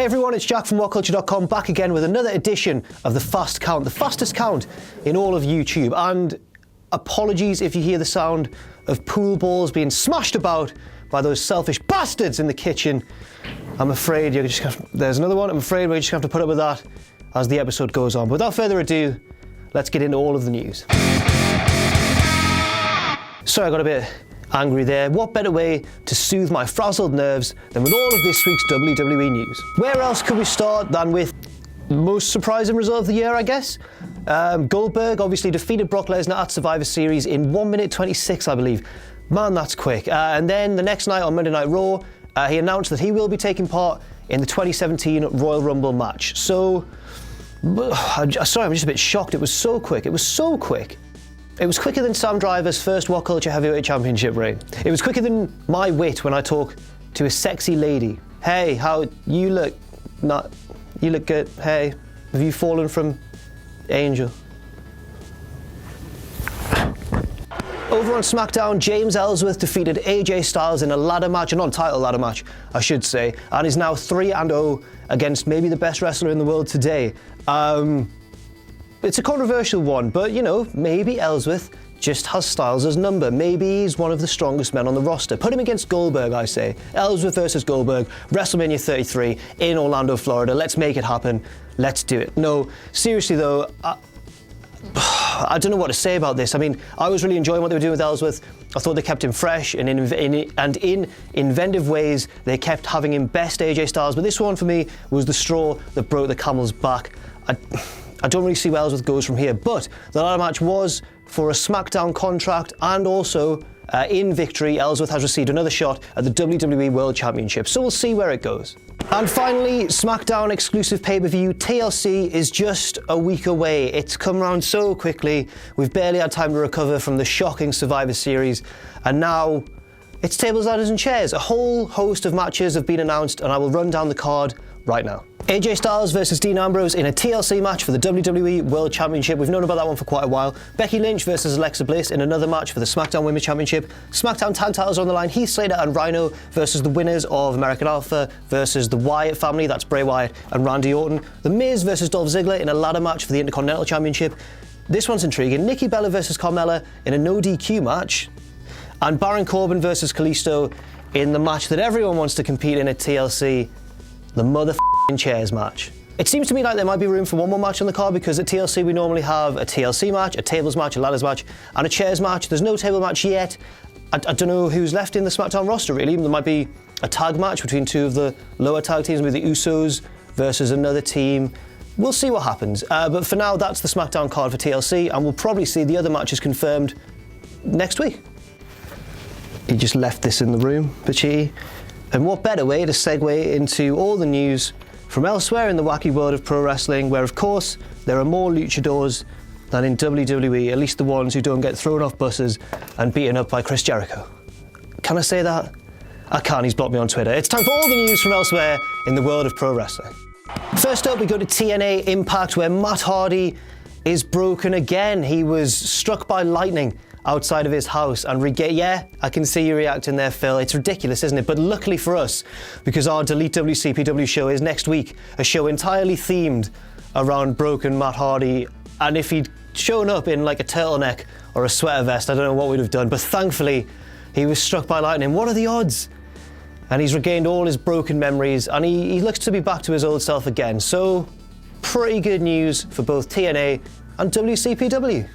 Hey everyone, it's Jack from WhatCulture.com, back again with another edition of the Fast Count, the fastest count in all of YouTube. And apologies if you hear the sound of pool balls being smashed about by those selfish bastards in the kitchen. I'm afraid you're just there's another one. I'm afraid we're just going to have to put up with that as the episode goes on. But without further ado, let's get into all of the news. Sorry, I got a bit angry there. What better way to soothe my frazzled nerves than with all of this week's WWE news? Where else could we start than with the most surprising result of the year, I guess? Goldberg obviously defeated Brock Lesnar at Survivor Series in 1 minute 26, I believe. Man, that's quick. And then the next night on Monday Night Raw, he announced that he will be taking part in the 2017 Royal Rumble match. So, sorry, I'm just a bit shocked. It was so quick. It was so quick. It was quicker than Sam Driver's first WhatCulture Heavyweight Championship reign. It was quicker than my wit when I talk to a sexy lady. Hey, how you look? You look good. Hey, have you fallen from Angel? Over on SmackDown, James Ellsworth defeated AJ Styles in a ladder match, a non-title ladder match, I should say, and is now 3-0 against maybe the best wrestler in the world today. It's a controversial one, but you know, maybe Ellsworth just has Styles' number. Maybe he's one of the strongest men on the roster. Put him against Goldberg, I say. Ellsworth versus Goldberg, WrestleMania 33 in Orlando, Florida. Let's make it happen. Let's do it. No, seriously though, I don't know what to say about this. I mean, I was really enjoying what they were doing with Ellsworth. I thought they kept him fresh and in inventive ways, they kept having him best AJ Styles. But this one for me was the straw that broke the camel's back. I don't really see where Ellsworth goes from here, but the ladder match was for a SmackDown contract, and also in victory, Ellsworth has received another shot at the WWE World Championship, so we'll see where it goes. And finally, SmackDown exclusive pay-per-view TLC is just a week away. It's come around so quickly, we've barely had time to recover from the shocking Survivor Series, and now it's tables, ladders and chairs. A whole host of matches have been announced, and I will run down the card right now. AJ Styles versus Dean Ambrose in a TLC match for the WWE World Championship. We've known about that one for quite a while. Becky Lynch versus Alexa Bliss in another match for the SmackDown Women's Championship. SmackDown tag titles are on the line. Heath Slater and Rhino versus the winners of American Alpha versus the Wyatt family. That's Bray Wyatt and Randy Orton. The Miz versus Dolph Ziggler in a ladder match for the Intercontinental Championship. This one's intriguing. Nikki Bella versus Carmella in a no DQ match. And Baron Corbin versus Kalisto in the match that everyone wants to compete in at TLC, the motherfucking chairs match. It seems to me like there might be room for one more match on the card, because at TLC we normally have a TLC match, a tables match, a ladders match, and a chairs match. There's no table match yet. I don't know who's left in the SmackDown roster really. There might be a tag match between two of the lower tag teams, with the Usos versus another team. We'll see what happens. But for now, that's the SmackDown card for TLC, and we'll probably see the other matches confirmed next week. He just left this in the room, Pachi. And what better way to segue into all the news from elsewhere in the wacky world of pro wrestling, where of course there are more luchadors than in WWE, at least the ones who don't get thrown off buses and beaten up by Chris Jericho. Can I say that? I can't, he's blocked me on Twitter. It's time for all the news from elsewhere in the world of pro wrestling. First up, we go to TNA Impact, where Matt Hardy is broken again. He was struck by lightning outside of his house and yeah, I can see you reacting there, Phil. It's ridiculous, isn't it? But luckily for us, because our Delete WCPW show is next week, a show entirely themed around broken Matt Hardy. And if he'd shown up in like a turtleneck or a sweater vest, I don't know what we'd have done. But thankfully, he was struck by lightning. What are the odds? And he's regained all his broken memories, and he looks to be back to his old self again. So, pretty good news for both TNA and WCPW.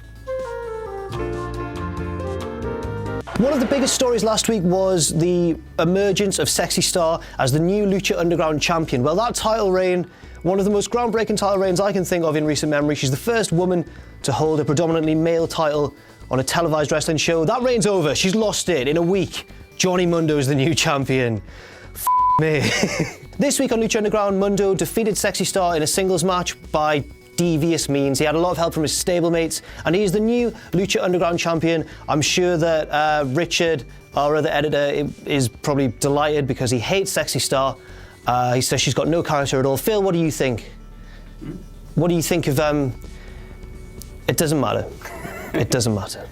One of the biggest stories last week was the emergence of Sexy Star as the new Lucha Underground champion. Well, that title reign, one of the most groundbreaking title reigns I can think of in recent memory. She's the first woman to hold a predominantly male title on a televised wrestling show. That reign's over. She's lost it in a week. Johnny Mundo is the new champion. Me. This week on Lucha Underground, Mundo defeated Sexy Star in a singles match by devious means. He had a lot of help from his stablemates, and he's the new Lucha Underground champion. I'm sure that Richard, our other editor, is probably delighted because he hates Sexy Star. He says she's got no character at all. Phil, what do you think? What do you think of... It doesn't matter. It doesn't matter.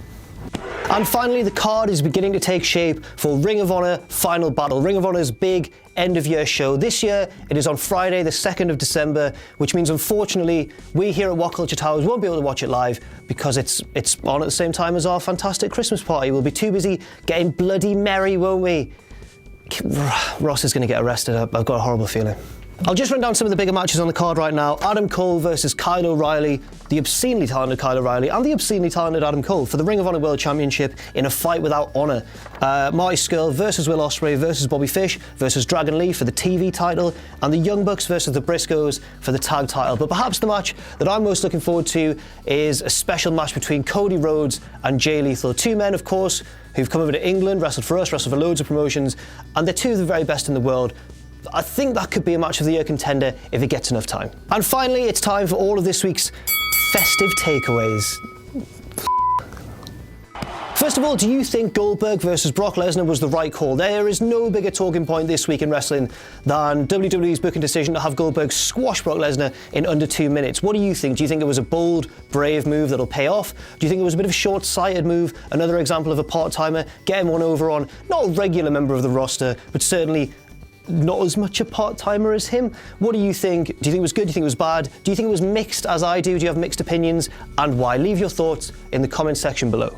And finally, the card is beginning to take shape for Ring of Honor Final Battle, Ring of Honor's big end-of-year show. This year, it is on Friday, the 2nd of December, which means, unfortunately, we here at WhatCulture Towers won't be able to watch it live because it's on at the same time as our fantastic Christmas party. We'll be too busy getting bloody merry, won't we? Ross is going to get arrested. I've got a horrible feeling. I'll just run down some of the bigger matches on the card right now. Adam Cole versus Kyle O'Reilly, the obscenely talented Kyle O'Reilly, and the obscenely talented Adam Cole for the Ring of Honor World Championship in a fight without honour. Marty Scurll versus Will Ospreay versus Bobby Fish versus Dragon Lee for the TV title, and the Young Bucks versus the Briscoes for the tag title. But perhaps the match that I'm most looking forward to is a special match between Cody Rhodes and Jay Lethal. Two men, of course, who've come over to England, wrestled for us, wrestled for loads of promotions, and they're two of the very best in the world. I think that could be a match of the year contender if it gets enough time. And finally, it's time for all of this week's festive takeaways. First of all, do you think Goldberg versus Brock Lesnar was the right call? There is no bigger talking point this week in wrestling than WWE's booking decision to have Goldberg squash Brock Lesnar in under 2 minutes. What do you think? Do you think it was a bold, brave move that'll pay off? Do you think it was a bit of a short-sighted move? Another example of a part-timer getting one over on not a regular member of the roster, but certainly not as much a part-timer as him. What do you think? Do you think it was good? Do you think it was bad? Do you think it was mixed as I do? Do you have mixed opinions? And why? Leave your thoughts in the comment section below.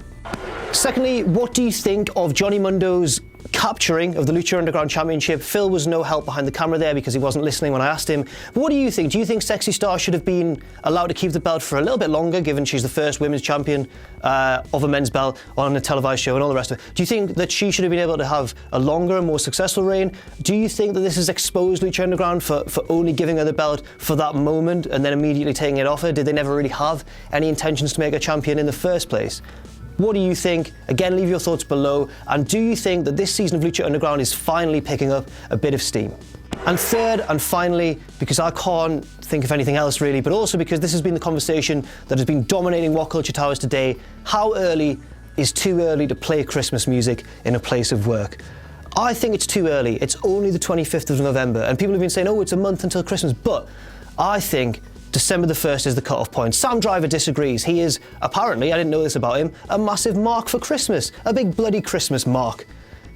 Secondly, what do you think of Johnny Mundo's capturing of the Lucha Underground Championship? Phil was no help behind the camera there because he wasn't listening when I asked him. But what do you think? Do you think Sexy Star should have been allowed to keep the belt for a little bit longer, given she's the first women's champion of a men's belt on a televised show and all the rest of it? Do you think that she should have been able to have a longer and more successful reign? Do you think that this has exposed Lucha Underground for only giving her the belt for that moment and then immediately taking it off her? Did they never really have any intentions to make her champion in the first place? What do you think? Again, leave your thoughts below. And do you think that this season of Lucha Underground is finally picking up a bit of steam? And third and finally, because I can't think of anything else really, but also because this has been the conversation that has been dominating WhatCulture Towers today, how early is too early to play Christmas music in a place of work? I think it's too early. It's only the 25th of November, and people have been saying, oh, it's a month until Christmas, but I think December the 1st is the cut-off point. Sam Driver disagrees. He is, apparently, I didn't know this about him, a massive mark for Christmas. A big bloody Christmas mark.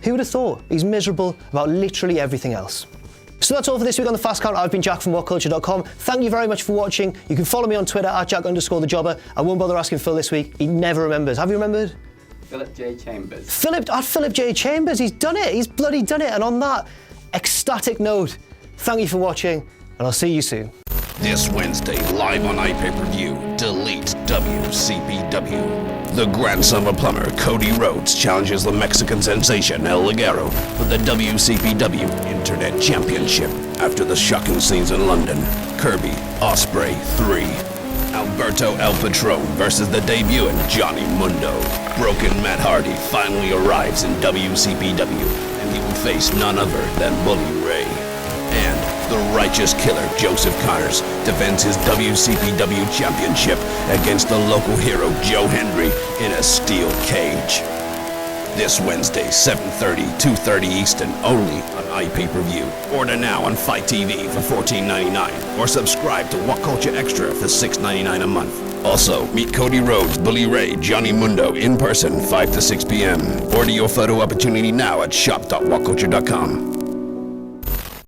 Who would have thought? He's miserable about literally everything else. So that's all for this week on The Fast Count. I've been Jack from WhatCulture.com. Thank you very much for watching. You can follow me on Twitter at Jack_thejobber. I won't bother asking Phil this week. He never remembers. Have you remembered? Philip J. Chambers. Philip J. Chambers. He's done it. He's bloody done it. And on that ecstatic note, thank you for watching, and I'll see you soon. This Wednesday, live on iPay-Per-View, Delete WCPW. The grandson of a plumber, Cody Rhodes, challenges the Mexican sensation El Ligero for the WCPW Internet Championship after the shocking scenes in London. Kirby Ospreay 3. Alberto El Patron versus the debuting Johnny Mundo. Broken Matt Hardy finally arrives in WCPW, and he will face none other than Bully Ray. And the Righteous Killer Joseph Connors defends his WCPW championship against the local hero Joe Hendry in a steel cage. This Wednesday, 7:30, 2:30 Eastern, only on iPay-Per-View. Order now on Fight TV for $14.99 or subscribe to WhatCulture Extra for $6.99 a month. Also, meet Cody Rhodes, Bully Ray, Johnny Mundo in person, 5 to 6 p.m. Order your photo opportunity now at shop.whatculture.com.